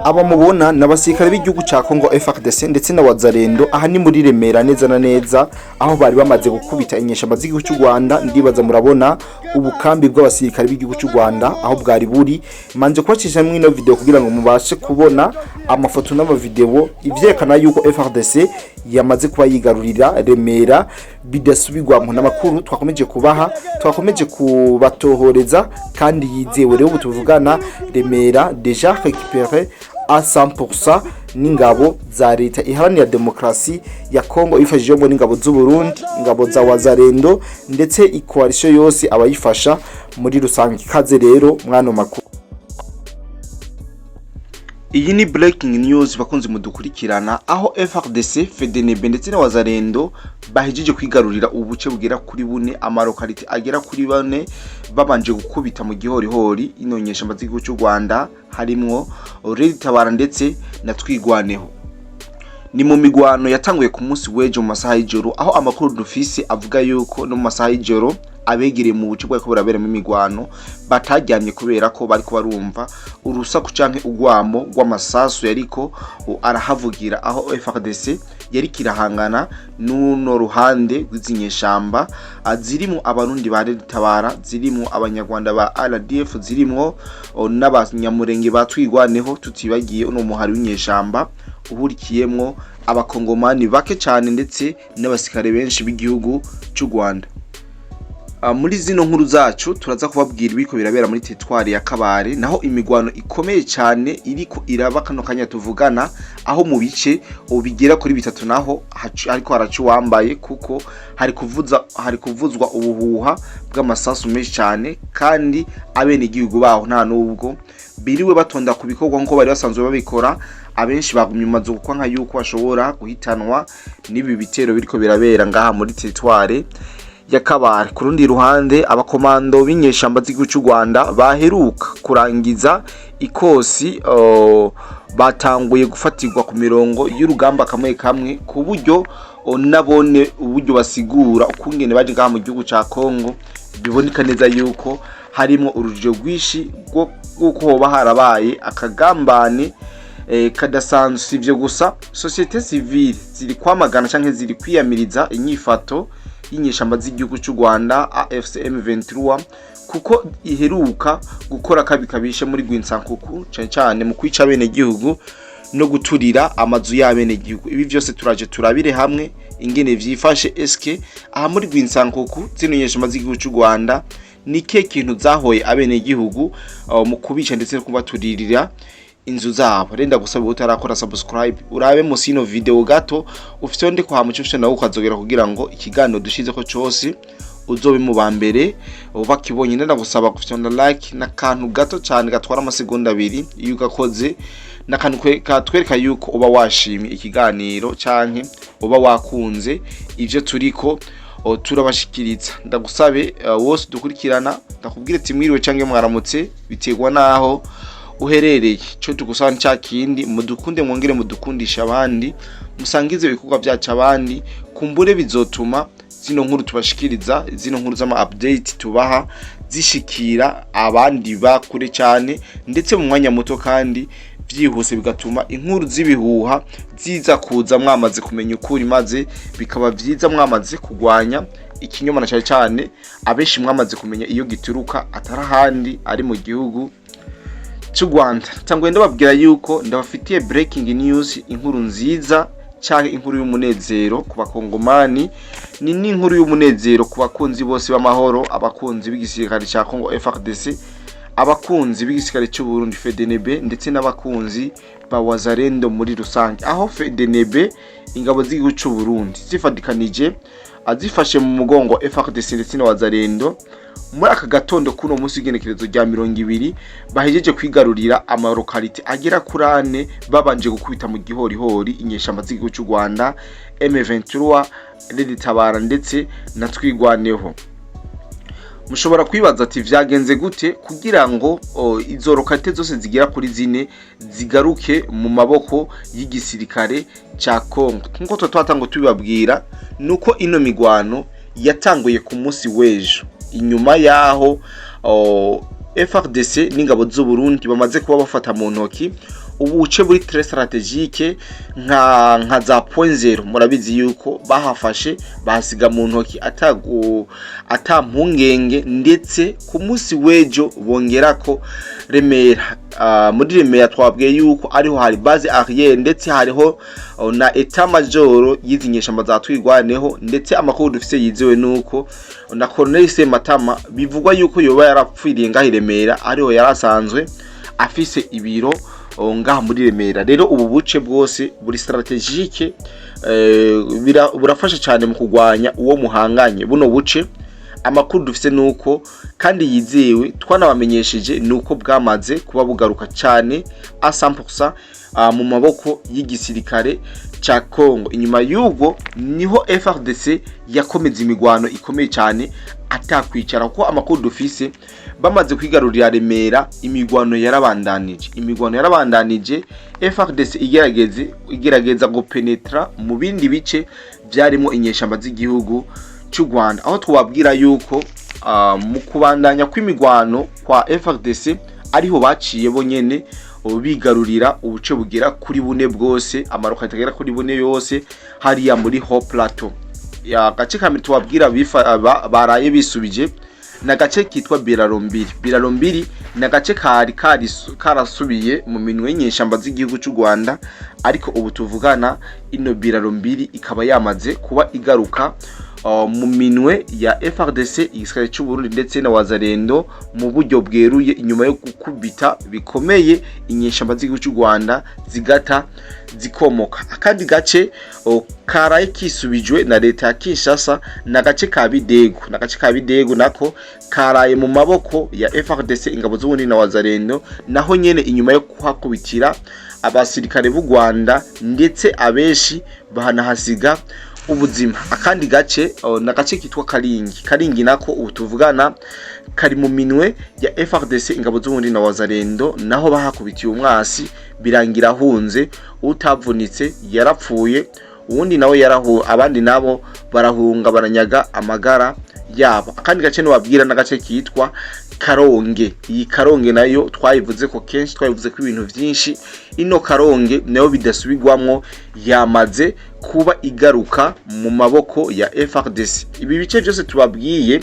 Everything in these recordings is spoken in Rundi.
aba mubona n'abasirikare b'igihugu ca Congo FARDC ndetse na Wazalendo aha ni muri Remera neza na neza aho bari bamaze gukubita inyeshamba z'igihugu cy'u Rwanda. Ndibaza murabona ubukambi bw'abasirikare b'igihugu cy'u Rwanda aho bwari buri. Manje kwacisha mu ino video kugira ngo mubashe kubona amafoto n'amavideo ivyerekana yuko FARDC yamaze kuba yigarurira Remera bidasubirwamo. N'amakuru twakomeje kubaha, twakomeje kubatohoreza kandi yizewe. Rero tuvugana Remera deja récupéré à 100% n'ingabo za leta iharanira demokrasi ya Congo ifashijemo n'ingabo z'u Burundi, ingabo za Wazalendo ndetse ikoalisho yose abayifasha muri rusange. Kaze rero mwana makuru. Iyi ni breaking news bakunze mudukurikirana aho FARDC, FDNB ndetse na Wazalendo bahejeje kwigarurira ubuce bugera kuri bune amarokalite agera kuri bane babanje gukubita mu gihorihori inonyesha amazigo cy'u Rwanda harimwo Red Tabara ndetse na Twigwaneho. Ni mu migwano yatanguye ku munsi w'ejo mu masaha y'ijoro aho amakuru dufise avuga yuko no mu masaha y'ijoro abegereye mu buce bwako burabera mu migwano batajyamye kubera ko bari kubarumva urusaku canke ugwamo rw'amasasu yariko arahavugira aho FARDC yari kirahangana n'uno ruhande rw'izinyeshamba zirimo abarundi ba Red Tabara, zirimo abanyarwanda ba RDF, zirimo n'abanyamurenge batwigwaneho tutibagiye uno muhari w'inyeshamba uhurikiyemwo abakongomani bake cyane ndetse n'abasikare benshi b'igihugu cy'u Rwanda. Muri zino nkuru zacu turaza kubabwira ibiko birabera muri teritwari ya Kabare naho imigwano ikomeye cyane iriko iraba kano kanya tuvugana aho mu bice ubigera kuri bitatu naho ariko haracu wambaye kuko hari kuvuzwa ubuhuha bw'amasasu menshi cyane kandi abene igihugu baho nta nubwo biriwe batonda ku bikorwa nko bari basanzwe babikora. Abenshi bagumye maze gukwanka yuko bashobora guhitanwa n'ibi bitero biriko birabera ngaha muri teritwari ya Kabare. Ku rundi ruhande abakomando b'inyeshamba z'igihugu cy'u Rwanda baheruka kurangiza ikosi batanguye gufatirwa ku mirongo y'urugamba kamwe kamwe ku buryo nabone uburyo basigura ukungene baje ngaha mu gihugu ca Congo biboneka neza yuko harimo urujijo rwishi rwo hoba harabaye akagambane kadasanzwe. Sivyo gusa societe civile ziri kwamagana canke ziri kwiyamiriza inyifato y'inyeshamba z'igihugu cy'u Rwanda AFC M23 kuko iheruka gukora kabikabishe muri Gwinsankuku cyane mu kwica bene gihugu no guturira amazu y'abene gihugu. Ibi byose turaje turabire hamwe ingene vyifashe eske aha muri Gwinsankuku zino nyeshamba z'igihugu cy'u Rwanda nike kintu zahoye abene gihugu mu kubica ndetse no kubaturirira inzu zabo. Renda gusaba utarakora subscribe urabe musi ino video gato ufite ndi kwa mucyo nawe ukazogera kugira ngo ikiganiro dushize ko cyose uzobe mu bambere ubakibonye. Ndenda gusaba gufite like na kantu gato cyane gatwara amasegonda 2 iyo ugakoze na kantu katwereka yuko uba washimye ikiganiro canke uba wakunze ivyo turiko turabashikiriza. Ndagusabe wose dukurikirana ndakubwire ati mwiriwe canke mwaramutse bitegwa naho uherereye. Cyo tugusaba ncyakindi mudukunde mwongere mudukundisha abandi musangize ibikorwa byacu abandi kumbure bizotuma zino nkuru tubashikiriza zino nkuru z'ama update tubaha zishikira abandi bakure cyane ndetse mu mwanya muto kandi vyihuse bigatuma inkuru zibihuha ziza kuza mwamaze kumenya ukuri maze bikaba vyiza mwamaze kugwanya ikinyoma na cyane abeshi mwamaze kumenya iyo gituruka atarahandi ari mu gihugu cy'u Rwanda. Tangwe ndababwira yuko ndabafitiye breaking news, inkuru nziza cyane inkuru y'umunezero ku bakongomani, ni n'inkuru y'umunezero ku bakunzi bose b'amahoro, abakunzi b'igisirikare cya Congo FARDC, abakunzi b'igisirikare cy'u Burundi FDNB ndetse n'abakunzi ba Wazalendo muri rusange. Aho FDNB ingabo z'igihugu cy'u Burundi zifadikanije azifashe mu mugongo FARDC ndetse na Wazalendo muri aka gatondo kuno munsi w'igenekerezo rya 20 bahejeje kwigarurira amarokalite agera kuri 4 babanje gukubita mu gihorihori inyeshamba z'igihugu cy'u Rwanda M23, Red Tabara ndetse na Twigwaneho. Mushobora kwibaza ati vyagenze gute kugira ngo izo rokalite zose zigera kuri 4 zigaruke mu maboko y'igisirikare ca Congo. Nkuko twatango tubibabwira nuko ino migwano yatanguye ku munsi w'ejo inyuma yaho FARDC n'ingabo z'u Burundi bamaze kuba bafata mu ntoki ubuce buri très strategique nka za point zero. Murabizi yuko bahafashe bahasiga mu ntoki atampungenge, ndetse ku munsi wejo bongerako Remera. Muri Remera twabwiye yuko ariho hari base arrière, ndetse hariho na etat major yizinyeshamba za twigwaneho, ndetse amakuru dufise yizewe nuko na Colonel Sematama bivugwa yuko yoba yarapfiriye ngaho Remera, ariho yarasanzwe afise ibiro ngaha muri Remera. Rero ubu buce bwose buri strategique burafasha cyane mu kugwanya uwo muhanganye. Buno buce amakuru dufise nuko kandi yizewe twanabamenyesheje nuko bwamaze kuba bugaruka cyane a 100% mu maboko y'igisirikare ca Congo. Inyuma y'ubwo niho FARDC yakomeza imigwano ikomeye cyane atakwicara, ko amakuru dufise bamaze kwigarurira Remera imigwano yarabandanije FARDC igerageza gupenetra mu bindi bice byarimo inyeshamba z'igihugu cy'u Rwanda, aho twabwira yuko mu kubandanya kw'imigwano kwa FARDC ariho baciye bonyene bigarurira ubuce bugera kuri bune bwose, amaroka atagera kuri bune yose hariya muri Haut Plateau. Ya gace kamwe twabwira baraye bisubije na gace kitwa Birarombiri na gace karasubiye mu minwe y'inyeshamba z'igihugu cy'u Rwanda, ariko ubu tuvugana ino Birarombiri ikaba yamaze kuba igaruka mu minwe ya FARDC, igisirikare cy'u Burundi ndetse na Wazalendo mu buryo bweruye, inyuma yo gukubita bikomeye inyeshamba z'igihugu cy'u Rwanda zigata zikomoka. Akandi gace karaye kisubijwe na leta ya Kinshasa na gace ka Bidego, nako karaye mu maboko ya FARDC, ingabo z'Uburundi na Wazalendo, naho nyene inyuma yo kuhakubitira abasirikare b'u Rwanda, ndetse abenshi bahanahasiga ubuzima. Akandi gace na gace kitwa Karingi nako utuvugana kari mu minwe ya FARDC, ingabo z'Uburundi na Wazalendo, naho bahakubitiye umwasi birangira hunze, utavunitse yarapfuye, uwundi nawe abandi nabo barahunga baranyaga amagara yabo. Akandi gace nubabwira na gace kitwa Karonge. Iyi Karonge nayo twayivuze ko kenshi, twayivuze ko ibintu byinshi. Ino Karonge nayo bidasubigwamwo yamaze kuba igaruka mu maboko ya FARDC. Ibi bice byose tubabwiye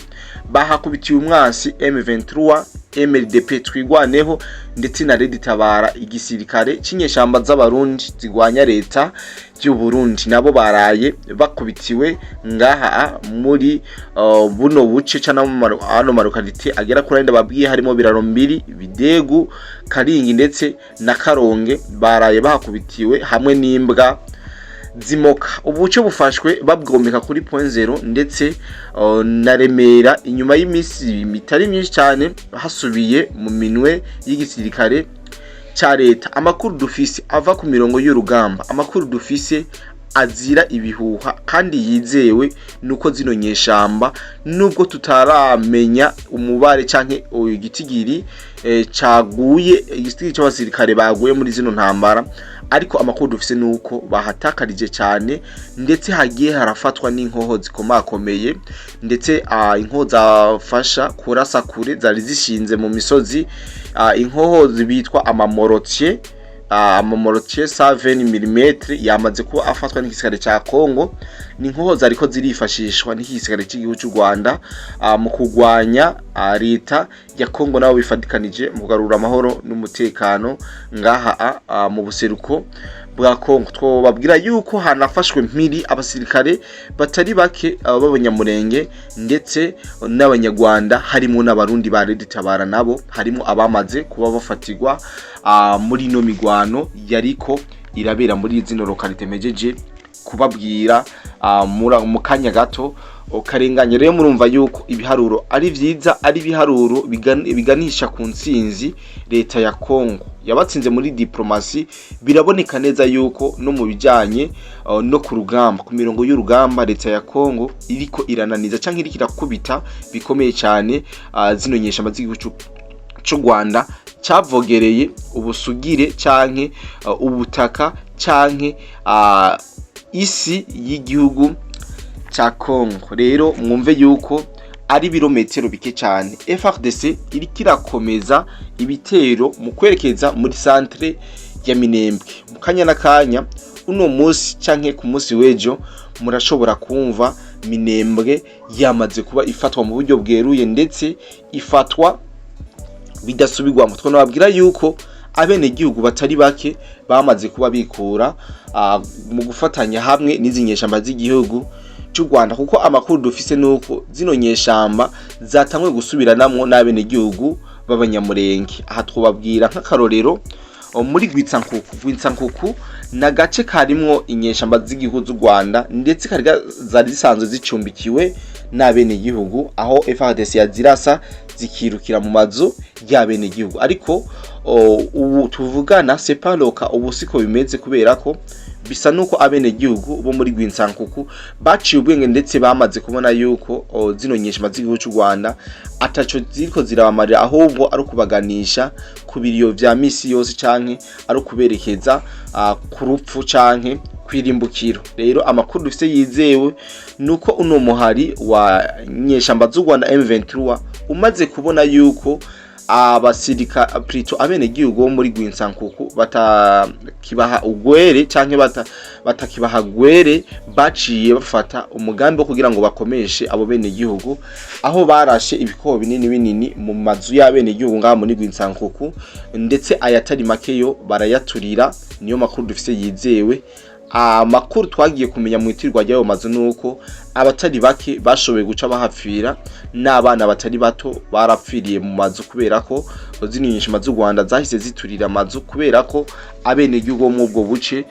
bahakubitiye umwasi M23 MLDP twigwaneho, ndetse na Red Tabara, igisirikare cy'inyeshamba z'abarundi zigwanya leta y'u Burundi, nabo baraye bakubitiwe ngaha muri buno buce cana ano marokalite agera kuri enda babwiye, harimo Birarombiri, Bidegu, Karingi ndetse na Karonge, baraye bahakubitiwe hamwe n'imbwa zimoka. Ubuce bufashwe babwomeka kuri point zero, ndetse na Remera inyuma y'imisi mitari myinshi cyane hasubiye mu minwe y'igisirikare ca leta. Amakuru dufise ava ku mirongo y'urugamba, amakuru dufise azira ibihuha kandi yizewe, nuko zino nyeshamba nubwo tutaramenya umubare canke igitigiri caguye, igitigiri cy'abasirikare baguye muri zino ntambara, ariko amakuru dufise nuko bahatakarije cyane, ndetse hagiye harafatwa n'inkoho zikomakomeye, ndetse inkoho zafasha kurasa kure zari zishinze mu misozi, inkoho zibitwa amamorotier 7 mm yamaze kuba afatwa n'igisirikare ca Congo. Ni inkoho zariko zirifashishwa n'igisirikare cy'igihugu cy'u Rwanda mu kugwanya leta ya Congo, nabo bifadikanije mu kugarura amahoro n'umutekano ngaha mu buseruko bwa Congo. Twababwira yuko hanafashwe mpiri abasirikare batari bake b'abanyamurenge, ndetse n'abanyarwanda, harimo n'abarundi ba Red Tabara, nabo harimo abamaze kuba bafatirwa muri no migwano yariko irabera muri zino lokalite mejeje kubabwira mu kanya gato karenganye. Rero murumva yuko ibiharuro ari vyiza, ari biharuro biganisha ku ntsinzi leta ya Congo yabatsinze muri diplomasi. Biraboneka neza yuko no mu bijanye no ku rugamba, ku mirongo y'urugamba, leta ya Congo iriko irananiza canke iriko irakubita bikomeye cyane zino nyeshamba z'igihugu cy'u Rwanda cyavogereye ubusugire canke ubutaka canke isi y'igihugu cha Congo. Rero mwumve yuko ari birometero bike cyane FARDC iri kirakomeza ibitero mu kwerekeza muri centre ya Minembwe. Mu kanya n'akanya uno munsi canke ku munsi w'ejo murashobora kumva Minembwe yamaze kuba ifatwa mu buryo bweruye ndetse ifatwa bidasubirwamo. Twanababwira yuko abene gihugu batari bake bamaze kuba bikura mu gufatanya hamwe n'izi nyeshamba z'igihugu cy'u Rwanda, kuko amakuru dufise nuko zino nyeshamba zatamwe gusubiranamwo n'abene gihugu b'abanyamurenge. Aha twobabwira nk'akarorero muri Rwitsankuku na gace karimwo inyeshamba z'igihugu z'u Rwanda ndetse zari zisanzwe zicumbikiwe n'abene gihugu, aho FARDC yazirasa zikirukira mu mazu y'abene gihugu. Ariko ubu tuvugana separoka ubu siko bimeze, kubera ko bisa nuko abene gihugu bo muri Rwitsankuku baciye ubwenge ndetse bamaze kubona yuko zino nyeshamba z'igihugu cy'u Rwanda ataco ziriko zirabamarira, ahubwo ari kubaganisha ku biriyo vya misi yose canke ari kuberekeza ku rupfu canke kwirimbukiro. Rero amakuru dufite yizewe nuko uno muhari wa nyeshamba z'u Rwanda M23 umaze kubona yuko abasirika prito abene gihugu bo muri Rwitsankuku batakibaha ugwere canke batakibaha gwere, baciye bafata umugambi wo kugira ngo bakomeshe abo bene gihugu, aho barashe ibikobo binini mu mazu y'abene gihugu ngaha muri Rwitsankuku ndetse ayatari makeyo barayaturira. Niyo makuru dufite yizewe. Amakuru twagiye kumenya mu itirwa ry'ayo mazu nuko abatari bake bashoboye guca bahapfira, n'abana batari bato barapfiriye mu mazu, kubera ko zino nyeshamba z'u Rwanda zahise ziturira amazu, kubera ko abene gihugu mu bwo buce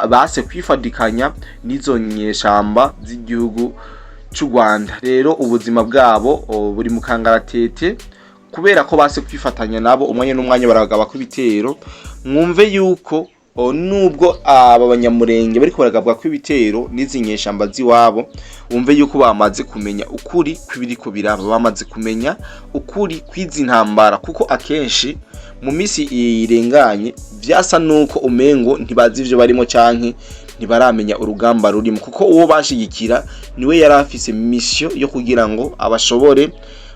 base kwifadikanya n'izo nyeshamba z'igihugu cy'u Rwanda. Rero ubuzima bwabo buri mu kangaratete, kubera ko base kwifatanya nabo umwanya n'umwanya baragaba ku bitero. Mwumve yuko nubwo aba banyamurenge bariko baragabwa kw'ibitero n'izi nyeshamba ziwabo, wumve yuko bamaze kumenya ukuri kw'ibiriko biraba, bamaze kumenya ukuri kwizi ntambara, kuko akenshi mu misi irenganye vyasa nuko umengo ntibazi ivyo barimo canke ntibaramenya urugamba rurimo, kuko uwo bashigikira niwe yari afise mission yo kugira ngo abashobore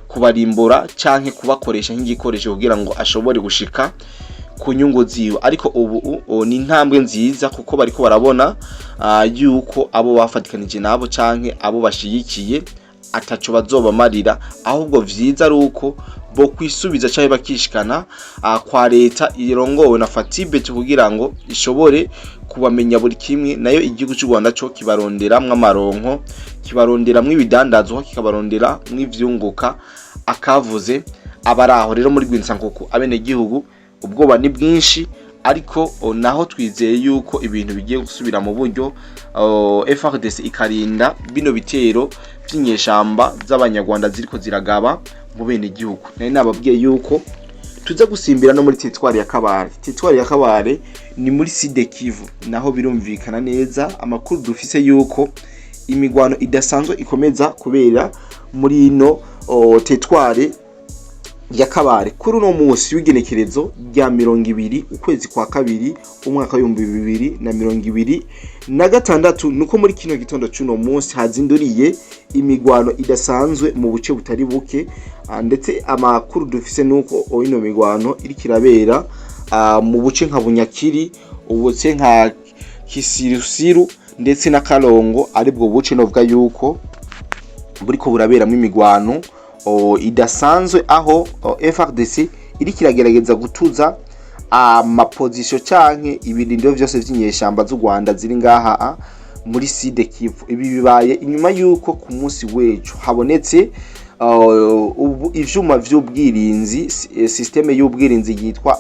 kubarimbura canke kubakoresha nk'igikoresho kugira ngo ashobore gushika ku nyungu ziwe. Ariko ubu ni intambwe nziza, kuko bariko barabona yuko abo bafatikanije nabo canke abo bashigikiye ataco bazobamarira, ahubwo vyiza ari uko bo kwisubiza canke bakishikana kwa leta irongowe na Fatibe kugira ngo ishobore kubamenya buri kimwe. Nayo igihugu cy'u Rwanda cyo kibaronderamwe amaronko, kibaronderamwe ibidandazwa, kikabaronderamwe ivyunguka akavuze abaraho. Rero muri Rwitsankuku abene gihugu ubwoba ni bwinshi, ariko naho twizeye yuko ibintu bigiye gusubira mu buryo, FARDC ikarinda bino bitero by'inyeshamba z'abanyarwanda ziriko ziragaba mu bene gihugu. Nari nababwiye yuko tuza gusimbira no muri Teritwari ya Kabare. Teritwari ya Kabare ni muri Sud Kivu, naho birumvikana neza. Amakuru dufise yuko imigwano idasanzwe ikomeza kubera muri ino Teritwari ya Kabare kuri uno munsi w'igenekerezo rya 20 ukwezi kwa kabiri umwaka wa 2026, nuko muri kino gitondo cy'uno munsi hazinduriye imigwano idasanzwe mu buce butari buke, ndetse amakuru dufise nuko ino migwano iri kirabera mu buce nka Bunyakiri, ubuce nka Kisirusiru ndetse na Kalongo, aribwo buce novuga yuko buriko buraberamo imigwano idasanzwe, aho FARDC iri kiragerageza gutuza amaposition canke ibirindiro vyose vy'inyeshamba z'u Rwanda ziri ngaha muri Sud Kivu. Ibi bibaye inyuma yuko ku munsi w'ejo habonetse ivyuma vy'ubwirinzi, systeme y'ubwirinzi yitwa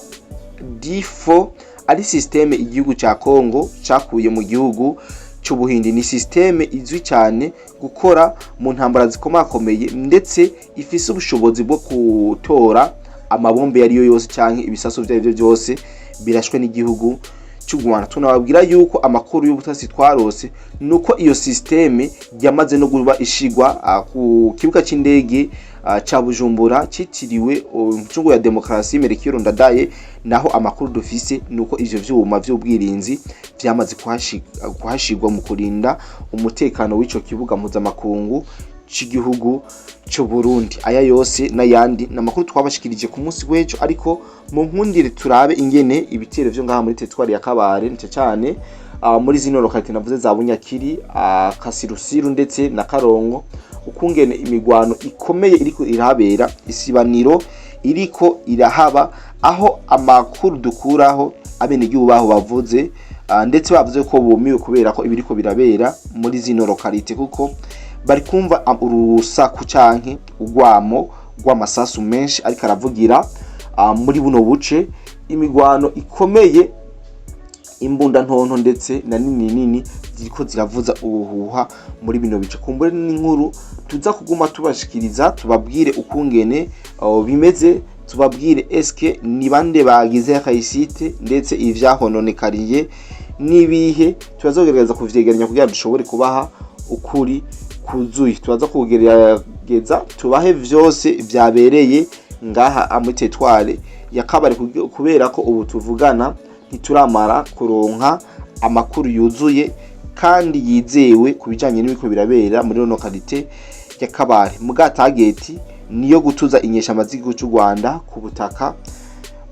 D4, ari systeme igihugu ca Kongo cakuye mu gihugu cy'Ubuhindi. Ni systeme izwi cyane gukora mu ntambara zikomakomeye, ndetse ifise ubushobozi bwo gutora amabombe yariyo yose canke ibisaso vy'ibyo byose birashwe n'igihugu cy'u Rwanda. Tunababwira yuko amakuru y'ubutasi twarose nuko iyo systeme yamaze no guba ishigwa ku kibuga c'indege cha Bujumbura citiriwe Incungu ya Demokarasi Melchior Ndadaye. Naho amakuru dufise nuko ivyo vyuma vy'ubwirinzi vyamaze kuhashigwa mu kurinda umutekano w'ico kibuga mpuzamakungu c'igihugu cyo Burundi. Aya yose n'ayandi namakuru twabashikirije ku munsi w'ejo, ariko mu nkundire turabe ingene ibitero vyo ngaha muri teritwari ya Kabare nce cyane muri zino lokalite navuze za Bunyakiri, Kasirusiru ndetse na Karongo, ukungene imigwano ikomeye iriko irahabera, isibaniro iriko irahaba, aho amakuru dukuraho abenegihugu baho bavuze ndetse bavuze ko bumiwe kubera ko ibiriko birabera muri zino lokalite, kuko bari kumva urusaku canke ugwamo rw'amasasu menshi ariko aravugira muri buno buce, imigwano ikomeye, imbunda ntonto ndetse na nini ziriko ziravuza ubuhuha muri bino bice. Kumbure n'inkuru tuza kuguma tubashikiriza, tubabwire ukungene bimeze, tubabwire eske ni bande bagize akayisite ndetse ivyahononekariye nibihe, tubazogerageza kuvyegeranya kugira dushobore kubaha ukuri kuzuye, tubaza kugerageza tubahe vyose vyabereye ngaha amutetware ya Kabare, kubera ko ubu tuvugana ntituramara kuronka amakuru yuzuye kandi yizewe kubijanye n'ibiko birabera muri lokalite ya Kabare. Muga target niyo gutuza inyeshamba z'igihugu cy'u Rwanda ku butaka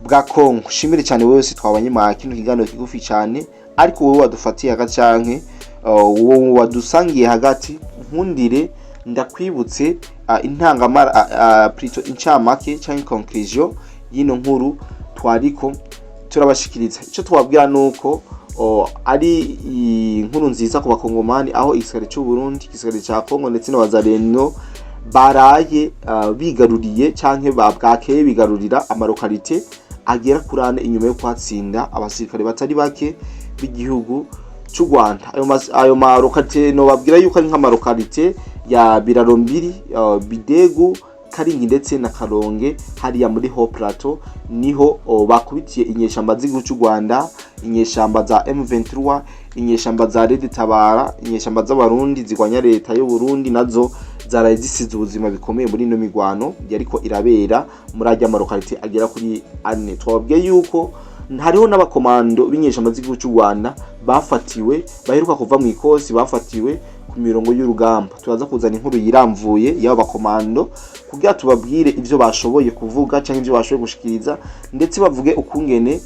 bwa Kongo. Shimire cyane wese twabanye ma kino kiganiro kigufi cyane, ariko wowe wadufatiye hagati canke wowe wadusangiye hagati, nkundire ndakwibutse intangamara plutôt incamake canke conclusion yino nkuru twariko turabashikiriza. Ico twabwira nuko ari inkuru nziza ku bakongomani, aho igisirikare cy'u Burundi, igisirikare cya Kongo ndetse n'abazareno baraye bigaruriye canke babwakeye bigarurira amarokalite agera kurane inyuma yo kwatsinda abasirikare batari bake b'igihugu cy'u Rwanda. Ayo marokalite no babwira yuko ari nk'amarokalite ya Birarombiri, Bidegu, Karingi ndetse na Karonge hariya muri Ho Plateau, niho bakubitiye inyeshamba z'igihugu cy'u Rwanda, inyeshamba za M23, inyeshamba za Red Tabara, inyeshamba z'abarundi zigwanya leta y'u Burundi, nazo zaraye zisize ubuzima bikomeye muri ino migwano yariko irabera muri ajya marokalite agera kuri ane. Twabwiye yuko hariho n'abakomando b'inyeshamba z'igihugu cy'u Rwanda bafatiwe, baheruka kuva mu ikosi, bafatiwe ku mirongo y'urugamba. Tubaza kuzana inkuru yiramvuye y'aba bakomando kugira tubabwire ivyo bashoboye kuvuga canke ivyo bashoboye gushikiriza, ndetse bavuge ukungene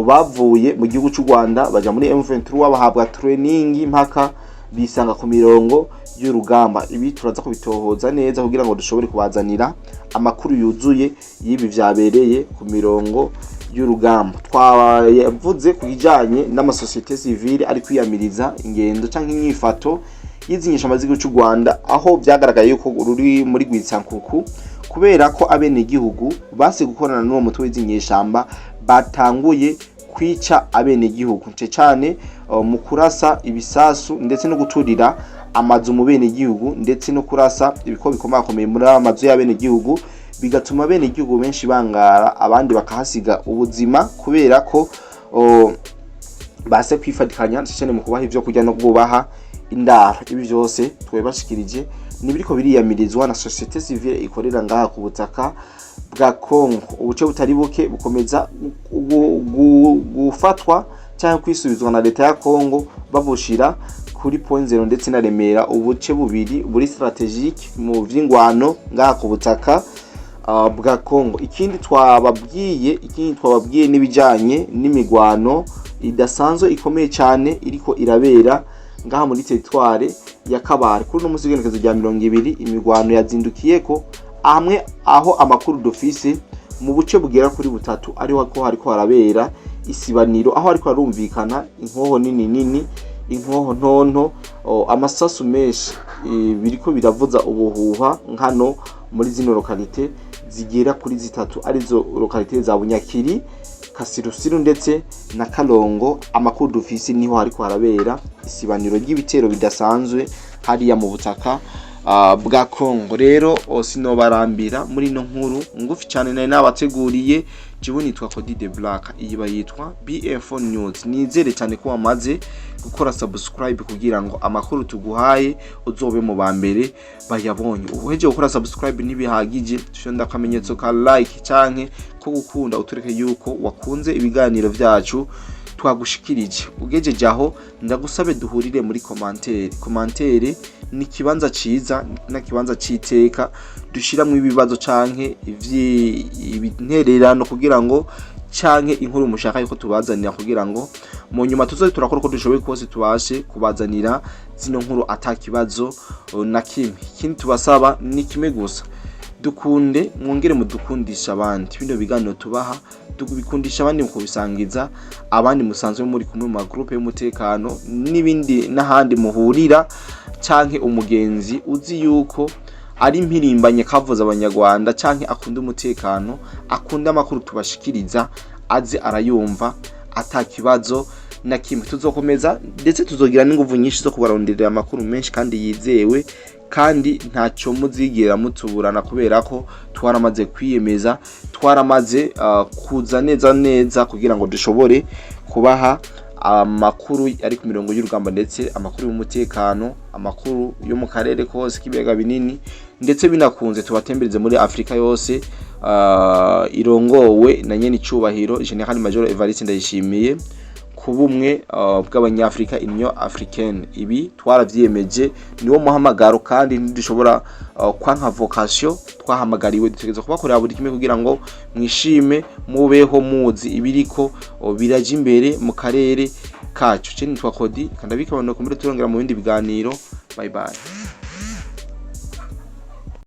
bavuye mu gihugu cy'u Rwanda baja muri M23 bahabwa training mpaka bisanga ku mirongo y'urugamba. Ibi turaza kubitohoza neza kugira ngo dushobore kubazanira amakuru yuzuye y'ibi vyabereye ku mirongo y'urugamba. Twavuze kujanye n'amasosiyete civile ari kwiyamiriza ingendo canke inyifato yizinyishamba z'igihugu cy'u Rwanda, aho vyagaragaye yuko ruri muri Gwitsankuku, kubera ko abenegihugu base gukorana n'uwo mutwe w'izinyeshamba batanguye kwica abenegihugu nce cyane mu kurasa ibisasu ndetse no guturira amazu mu benegihugu, ndetse no kurasa ibiko bikomakomeye muri amazu y'abenegihugu, bigatuma abenegihugu benshi bangara, abandi bakahasiga ubuzima kubera ko base kwifatikanya cyane mu kubaha ivyo kujya no kubaha indaro. Ibi byose twebashikirije nibiriko biriyamirizwa na societe civile ikorera ngaha ku butaka bwa Kongo. Ubuce butari buke bukomeza gufatwa cyangwa kwisubizwa na leta ya Kongo, babushira kuri point zero ndetse na Remera, ubuce bubiri buri strategique mu vyingwano ngaha ku butaka bwa Kongo. Ikindi twababwiye nibijanye n'imigwano idasanzwe ikomeye cyane iriko irabera ngaha muri territoire ya Kabare. Kuri no musi w'igenekerezo rya 20 imigwano yazindukiyeko amwe, aho amakuru dofise mu buce bugera kuri butatu ari wako hariko harabera isibaniro, aho hariko harumvikana inkoho nini, inkoho ntonto, amasasu menshi biriko biravuza ubuhuha nkano muri zino lokalite zigera kuri zitatu, arizo lokalite za Bunyakiri, Kasirusiru ndetse na Karongo. Amakuru dufisi niho hariko harabera isibaniro ry'ibitero bidasanzwe hariya mu butaka bwa Kongo. Rero sinobarambira muri no nkuru ngufi cyane nari nabateguriye. Jibu nitwa Cody the Black, iyi bayitwa BF News. Nizere cyane ko wamaze gukora subscribe kugira ngo amakuru tuguhaye uzobe mu bambere bayabonye. Uheje gukora subscribe nibihagije, tushonda akamenyetso ka like canke ko gukunda utureke yuko wakunze ibiganiro vyacu twagushikirije. Ugejeje aho ndagusabe duhurire muri commentaire ni kibanza ciza na kibanza citeka dushiramwe ibibazo canke ibintererano kugira ngo canke inkuru mushaka yuko tubazanira kugira ngo mu nyuma tuzoze turakora uko dushoboye kose tubashe kubazanira zino nkuru atakibazo na kimwe. Ikindi tubasaba ni kimwe gusa, dukunde mwongere mudukundisha abandi bino biganiro tubaha, dukubikundisha abandi mukubisangiza abandi musanzwe muri kumwe mu groupe y'umutekano n'ibindi n'ahandi muhurira canke umugenzi uzi yuko ari impirimbanye kavuza abanyarwanda canke akunda umutekano, akunda amakuru tubashikiriza, aze arayumva atakibazo na kimwe. Tuzokomeza ndetse tuzogira n'inguvu nyinshi zo kubaronderera amakuru menshi kandi yizewe, kandi ntacyo muzigera mutuburana kubera ko twaramaze kwiyemeza, twaramaze kuza neza kugira ngo dushobore kubaha amakuru ari ku mirongo y'urugamba ndetse amakuru y'umutekano, amakuru yo mu karere kose k'ibiyaga binini, ndetse binakunze tubatembereze muri Afrika yose irongowe na nyene icubahiro General Major Evariste Ndayishimiye ku bumwe bw'abanyafrika, Union Africaine. Ibi twaravyiyemeje, niwo muhamagaro kandi ntidushobora kwanka vocation twahamagariwe, dutegereza kubakorera buri kimwe kugira ngo mwishime mubeho muzi ibiriko biraje imbere mu karere kacu. Ceni twa Kodi kandabika abantu kumure turongera mu bindi biganiro. Bye bye.